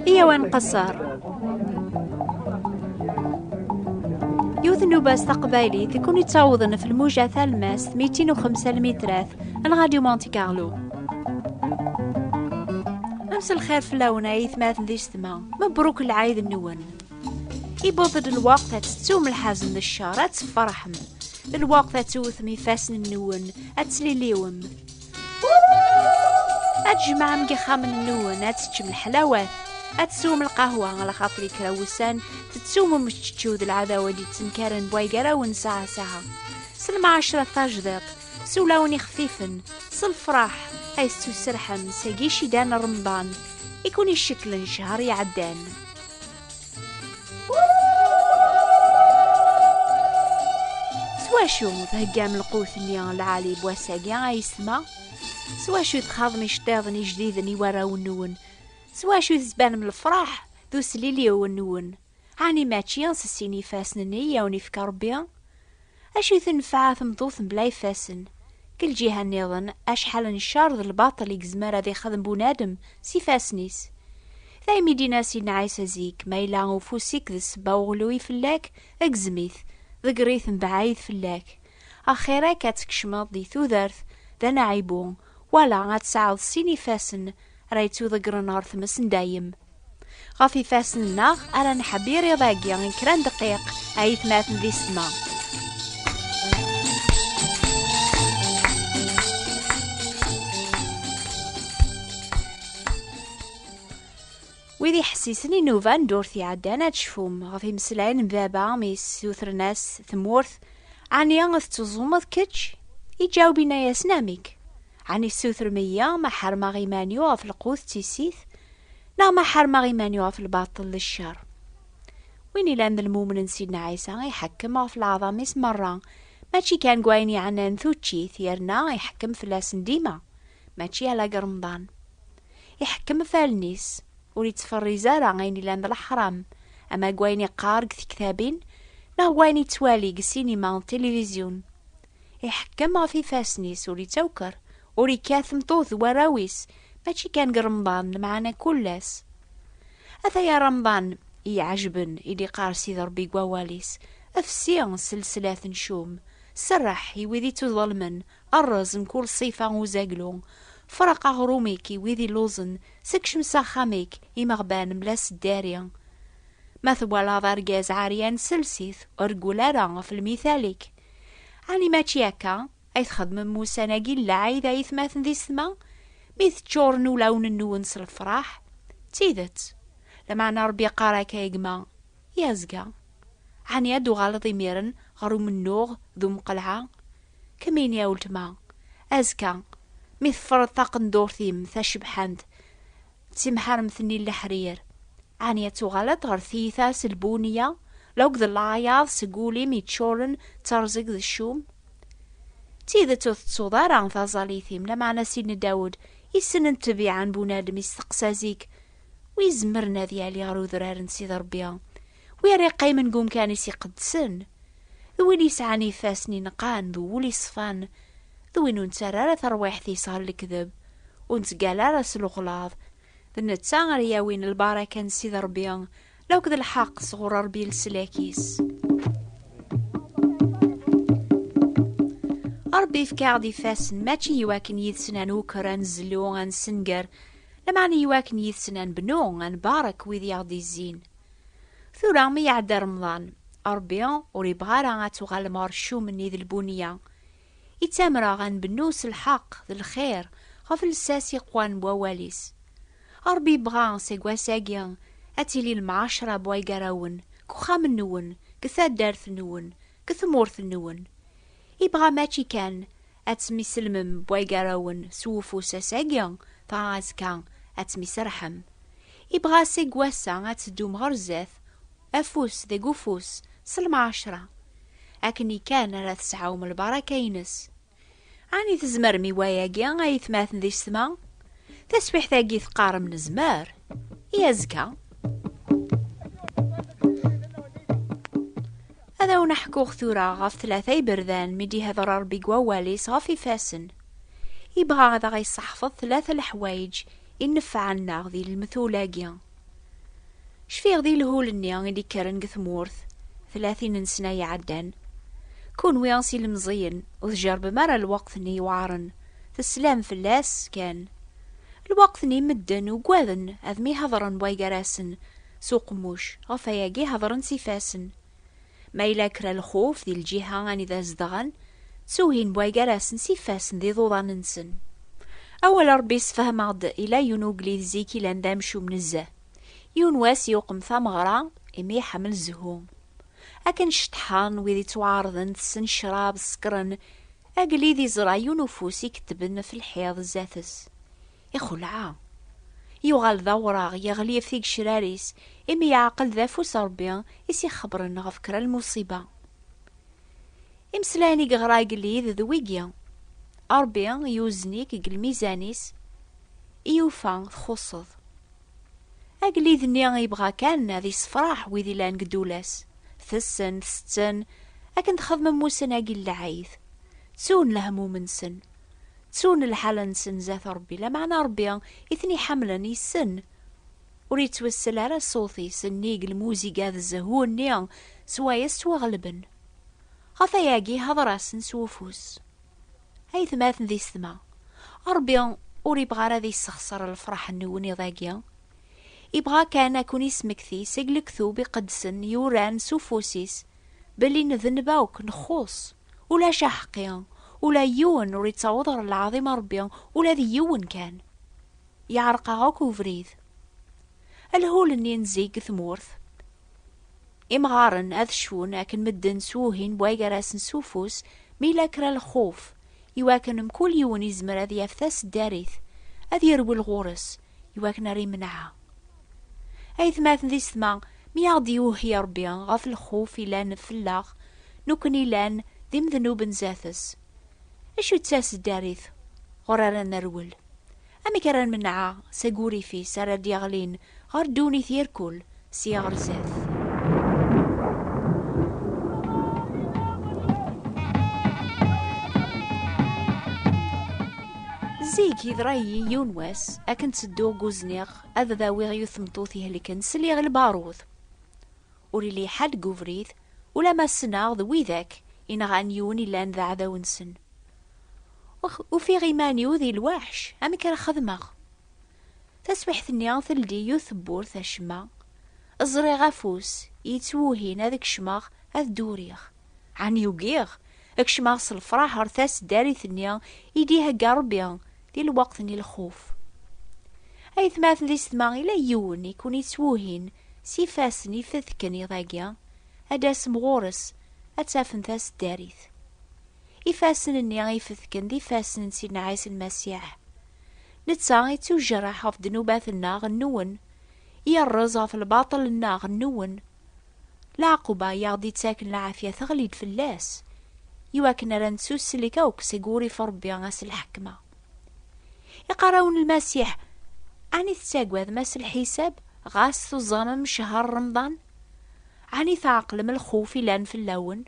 إيوان قصار يوث النوباس تقبايلي تكون يتعوضن في الموجة ثالماس 205 المترات الغاديو مونتي كارلو. أمس الخير في اللونة يثمات ذي استماع مبروك العايد النون. يبوضد الوقت تتسوم الحزن ذي الشهر تفرحم الوقت توث ميفاسن النون أتسليليوم أتجمع مقخام النون أتسجم الحلاوات أتسوم القهوة على خاطري كراوسان تتسوم مشتشوذ العذاوة دي تنكارن بوايقرا ونساعة ساعة سلم 10 تاجدق سولاوني خفيفن صالفراح هايستو سرحم ساقيشي دان رمضان يكون الشكل شهر يعدان. سواشو ذهقام القوثني العالي بواساقيا يسمع سواشو تخاضمي شطيضني جديدني وراو النون سواشو تزبان من الفرح ذو سليلي والنون عاني ماتشيان سسيني فاسنني يوني في كربيا أشو تنفع ثمضوث بلاي فاسن كل جهة نيضن أشحال نشارض الباطل يقزمار ذي خدم بونادم سي فاسنيس ذاي ميدينا سينا عيسى زيك ما يلاغو فوسيك ذي السبا وغلوي فلاك اقزميث ذقريث بعايد فلاك أخيرا كاتكشمط دي ثوذرث ذا نعيبون ولا غاتسعوض سيني فاسن رايتو ذقرن عرث مسن دايم غافي فاسن الناغ أنا نحبير يضاقيا غين كران دقيق عيث ماتن ذي سما. ويدي حسيسني نوفان دورثي عدانا تشفوم غافي مسلعين بابا ميس يوثر ناس ثمورث عني غاث تزومض كتش يجاوبينا يا سناميك عني السوثر مية ما حرما غيمانيو في القوث تيسيث نا ما حرما غيمانيو في الباطل للشر. ويني لان المؤمن سيدنا عيسى يحكم في العظاميس مرة ماشي كان قويني عنا نثوتشي ثيرنا يحكم في لاسن ديما ماشي على قرمضان يحكم في النيس وريتفري زارع غيني لان الحرام اما قويني قارق في كتابين نا قويني توالي السينما والتلفزيون يحكم في فاسنيس وريتوكر وري كاثم طوث وراويس ماشي كان رمضان معنا كلاس هذا يا رمضان يعجبن إلي قار سيد ربي قواليس أفسيان سلسلة نشوم سرح يوذي تظلمن الرز كل صيفة وزاقلون فرق غروميك يوذي لوزن سكش مساخاميك يمغبان ملاس الداريا ما ثوالا ضارقاز عاريان سلسيث ورقولارا في المثاليك عني ماشي هكا أي تخدم موسى ناقيل لعايد أيث ماثن ذي السما ميث تشورن ولون النونس الفراح تيذت لما ربي قاراك يقما يازقا عن يدو غالطي ميرن غرو من نوغ ذو مقلعة كمين يا ولتما أزكا ميث فرطاق ندور ثيم ثاشبحاند تسمحار مثني الحرير عن يتو غلط غرثيثا سلبونية لوك ذا العياض سقولي ميتشورن ترزق ذا الشوم تيذا تصدار عن ثازاليثيم لما سيدنا داود يسنن تبيعا بونادم يستقسازيك ويزمرنا ذيالي غرو ذرار نسيد ربيا ويريقاي من قوم كان يسيقدسن ذوين يسعاني فاسني نقان ذولي صفان ذوين نتسرار ثرواح ذي صار الكذب ونتقالار سلوغلاض ذن تسانغر ياوين الباركة نسيد ربيا لو كذا الحق صغور ربي السلاكيس ربي فكاعدي فاسن ماشي يواكن يثسنان وكران زلو غان سنقر لمعني يواكن يثسنان بنو غان بارك ويذي عدي الزين ثورا مي يعدى رمضان ربي وريبغارا غاتو غالمار شو مني ذي البونية يتامرا غان بنوس الحق ذي الخير غف الساسي قوان بواليس ربي بغا سيقوا ساقيا أتيلي المعاشرة بواي قراون كخام النون كثاد دارث النون كثمورث النون يبغى ماشي كان أتسمي سلمم بواي قراون سوفو ساساقيا طاز كان أتسمي سرحم يبغى سيقواسا أتسدوم غرزاث أفوس ذي قفوس سلم 10 أكني كان راث سعوم البركينس عني تزمر ميواياقيا غايثماثن ذي السما تسبح ثاقي ثقار من زمار يازكا هذا ونحكو ثورا غاف 3 بردان مدي هذا ربي قواليس غافي فاسن يبغى هذا غيصحفظ 3 الحوايج ينفعنا ذي المثولاقيا. شفيه ذي الهولني اللي كارن قثمورث 30 سنة يعدان، كون ويانسي المزين وتجرب مرة الوقت ني يوعرن تسلام فلاس كان الوقت ني مدن وقواذن أذمي هضرن وايقراسن سوق موش غفاياقي هضرن سيفاسن ما يلاكرا الخوف ذي الجهة غاني ذا زدغن تسوهين بوايقراسن سيفاسن ذي ضوضان نسن. أول ربي سفهم عض إلا يونوغلي زيكي لاندام شو منزه يون واس يوقم ثمغرا إمي حمل زهوم أكن شطحان ويدي توعرضن تسن شراب سكرن أقلي ذي زرايون وفوسي كتبن في الحياض الزاتس يخلعا يوغال ذا وراغ يغلي فيك شراريس إمي يعقل ذا فوس ربيا يسي خبرن غفكرا المصيبة إمسلاني قغرا قلي ذي ذويقيا أربيا يوزنيك قل ميزانيس إيوفا تخصض أقلي ذنيا يبغى كان ذي صفراح ويدي لان قدولاس ثسن ستن أكن تخدم موسن أقل العايث تسون لهموم نسن تسون الحالة نسن ذات ربي لا معنى ربي إثني حملا يسن وريد توسل على صوتي سنيق الموزيقى ذا الزهون نيان سوايا سوا غلبن غفاياقي هضراسن سوفوس هاي ثماثن ذي السما ربي وري بغارا ذي السخسر الفرح النوني ضاقيا يبغى كان أكون يسمكثي سيقلك ثوبي قدسن يوران سوفوسيس بلي نذنباوك نخوص ولا شحقيا ولا يون وريد صوضر العظيم ربيا ولا ذي يون كان يعرق غاك وفريد الهول اني نزيق ثمورث إمغارن أذ شون أكن مدن سوهين بوايقراسن سوفوس ميلاكرا الخوف يواكن مكل يون يزمر أذ يفتاس الداريث أذ يروي الغورس يواكن ري منعها أي ثماثن ذي سما ميعضيوه يا ربيا غاف الخوف إلان فلاغ نوكني لان ذي مذنوب زاثس اشو تساس الداريث غرارا نرول أمي كران منعا ساقوري في سارة دياغلين غار دوني ثيركول سياغر زاث زيك يذراي يونواس أكن تسدو قوزنيغ أذا ذاوي غيو ثمطوثي هلكن سليغ الباروث وريلي حد قوفريث ولا ما السناغ ذوي ذاك إنغان يوني لان ذا عذا ونسن وفي غيمانيو ذي الوحش أمي كان خذمغ تسبح ثنيان ثلدي يثبور ثشما الزري غافوس يتوهين هذاك شماغ هذ دوريغ عن يوقيغ اك شماغ صالفراح هرثاس داري ثنيان يديها قربيان دي الوقت ني الخوف أي ثماثن ذي سما إلا يون يكون يتوهين سيفاسني فذكني ضاقيا هدا سمغورس أتافن ثاس داريث إفاسن النيا يفذكن ذي فاسن سيدنا عيسى المسيح نتسا يتوجرح في دنوبات الناغ النون يرزا في الباطل الناغ النون العقوبة يغدي تساكن العافية تغليد في اللاس يواكن رنسو سليكاوك سيقوري فربيا غاس الحكمة يقراون المسيح عني تساقوذ ماس الحساب غاس تظامم شهر رمضان عني تعقلم الخوف لان في اللون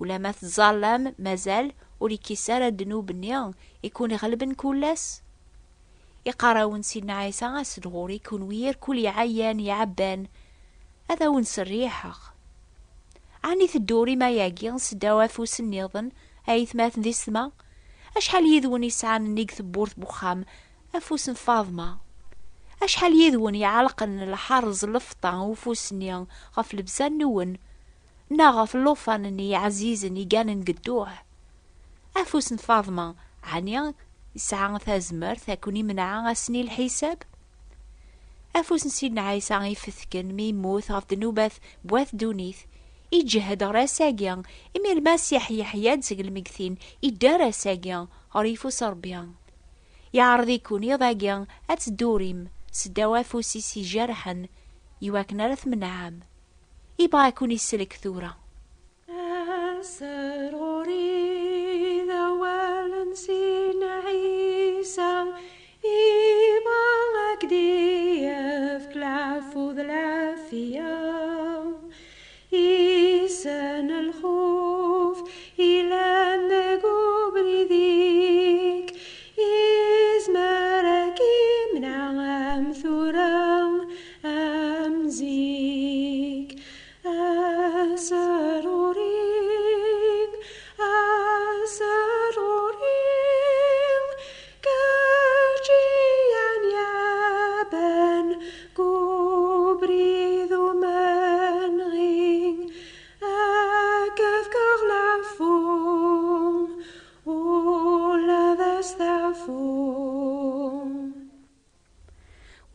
ولا ما تظلم مازال ولي كيسار الدنوب النيان يكون غلبن كولاس يقراون سيدنا عيسى غاس الغوري يكون وير كل عيان يعبان هذا ونسريحخ عني تدوري ما ياقي سداوا فوس النيضن هاي ثماثن ذي السما أشحال يذون يسعان النيق ثبورث بوخام أفوس فاضمة أشحال يذون يعلقن الحرز لفطة وفوس نيان غف لبسان نون ناغف اللوفان ني عزيزن يقانن قدوه أفوس فاضمة عنيا يسعان ثازمر ثاكوني منعا غسني الحساب أفوس سيدنا عيسى يفثكن ميموت غف دنوباث بواث دونيث يجهد راساقيا إمي المسيح يحيى تسق المكثين يدار راساقيا غريفو صربيا يعرض يكون يضاقيا أتدوريم سداوا فوسيسي جرحا يواكنا رث من عام يبغى يكون يسلك ثورة أسر غريد أولا سيدنا عيسى يبغى قدي يفك العفو ذا العافية يسان الخوف إلى النقوب ذيك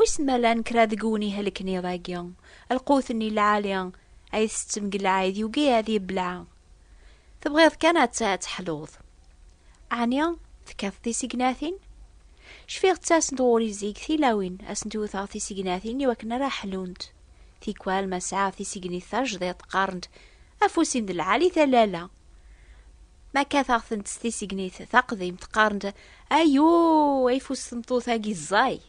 ويسمى لان كراذقوني هلكني ضاقيا القوثني العاليا اي ستمقلعايد يوقي هذي بلعا تبغيض كانت تحلوض عنيا ذكرتي سيقناثين شفيغ تاس ندوري زيك ثيلاوين اسنتو ثاثي سيقناثين يوكنا راحلونت ثيكوال مسعى في سيقني ثاجديت قارنت افوسين العالي ثلالا ما كاثاثن تستي سيقني ثاقذيم تقارنت ايو ايفوس تنطوثاقي الزاي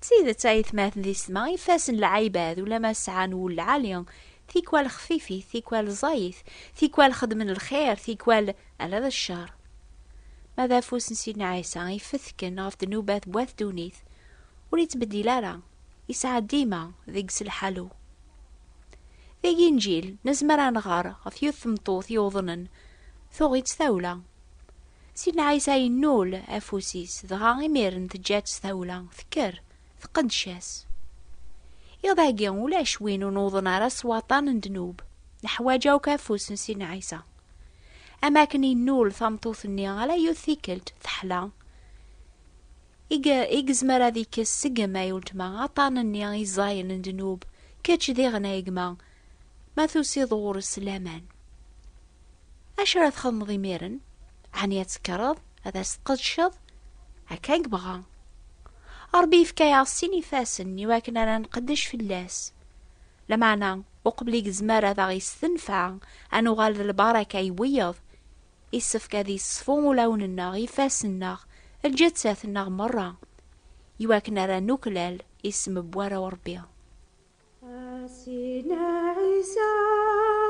تسيدة تايث ماثن ذي سما يفاسن العيباد ولا ما سعان والعاليا ثيكوال خفيفي ثيكوال زايث ثيكوال خدمن الخير ثيكوال على ذا الشر ماذا فوس نسينا عيسى يفثكن غاف دنوبات بواث دونيث وريت بديلارا يسعى ديما ذيقس الحلو ذيقي نجيل نزمر نغار غف يوث مطوث يوظنن ثوغيت ثولة سيدنا عيسى ينول افوسيس ذغا غيميرن تجات ثولة ذكر ثقدشاس يضاقيا ولا شوين ونوضن راس وطان ندنوب نحواجا وكافوس نسينا عيسى أماكن ينول ثمطوثني على يوثيكلت ثحلا إيقزمر ذيك السقما يولتما عطانني غيزاين ندنوب كاتش ذي غنايقما ما ثوسي ظهور السلامان أشرا تخلم ضميرن عني تسكرض هذا ستقدشض هكا يقبغا ربي فكايا السيني فاسن يواكن أنا نقدش في اللاس لمعنا وقبلي قزمار هذا غيستنفع أنو غال البركة يويض يسفك هذي الصفو ولون الناغ يفاس الناغ الجتسات الناغ مرة يواكن أنا نوكلال اسم بوارا وربيا سيدنا عيسى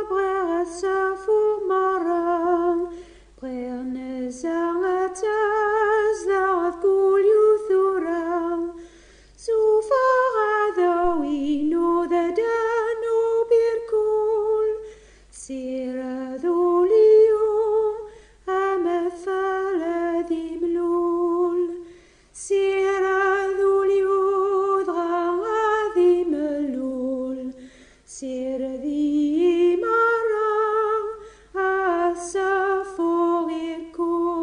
بغى السفو مرة بغى نزعة زعف كل يثورا سوفا غذوينو ذا دانو بيركول سيرا ذو اليوم أمثال ذي ملول سيرا ذو اليوم غاذي ملول سير ذي مرام السفو غيركول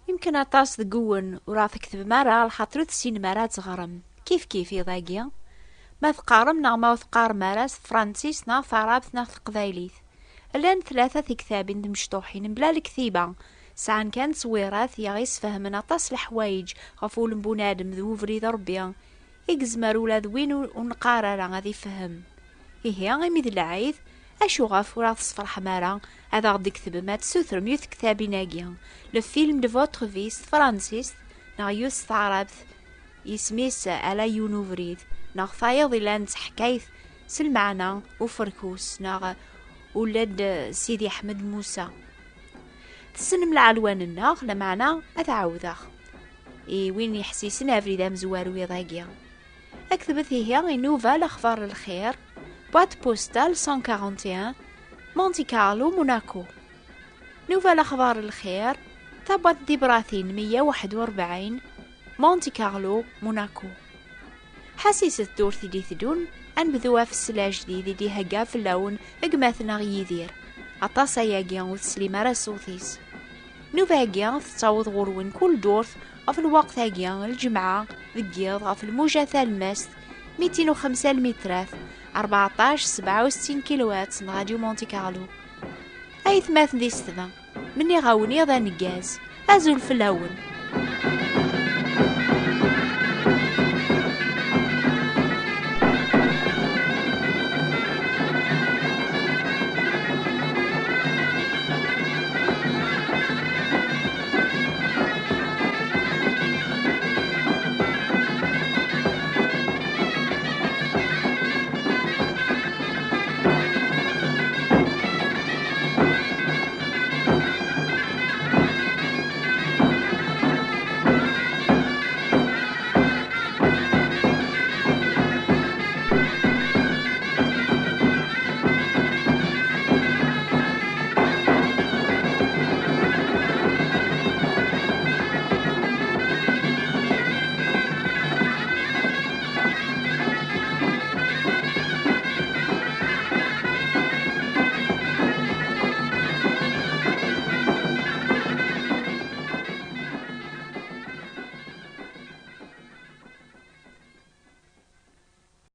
يمكن أطاس ذقون وراث كتب مرة الحطرث سين مرات غرم كيف يضاقيا ما ثقارم ما ثقار مراس فرانسيس نا ثرابث نا ثقذايليث لان ثلاثة كتابين مشطوحين بلا الكثيبة ساعن كان صويرات يغيس فهمنا طاس الحوايج غفول بنادم ذو فريد ربيا يقزمر ولا ذوين ونقارر غادي فهم إيه غيميذ العيد أشو غاف وراث صفر حمارة هذا غدي كتب ما تسوثر ميوث كتابي ناقيا لو فيلم دو فوتر فيس فرانسيس نغيوس ثعرابث يسميس على يونوفريد ناغ ثايض إلا نتحكايث سلمعنا وفركوس ناغ ولاد سيدي أحمد موسى تسنم العلوان الناغ لمعنا أتعوذاغ وين يحسيسنا فريدا مزوار ويضاقيا أكتبت هي نوفا الأخبار الخير بوات بوستال 141 مونتي كارلو موناكو نوفا الأخبار الخير تبات ديبراثين 141 مونتي كارلو موناكو حاسيسة دور ثدي ثدون أن بذوا في السلا جديد دي هقا في اللون اقماثنا غيذير عطاسا ياقيا وتسليم راسوثيس نوفا هقيا تتعوض غروين كل دورث غف الوقت هقيا الجمعة ذقيض غف الموجة ثالماست 205 المتراث 14-67 كيلوات راديو مونتي كارلو أي ثماث ذي ستذا مني غاوني ذا نقاز أزول في اللون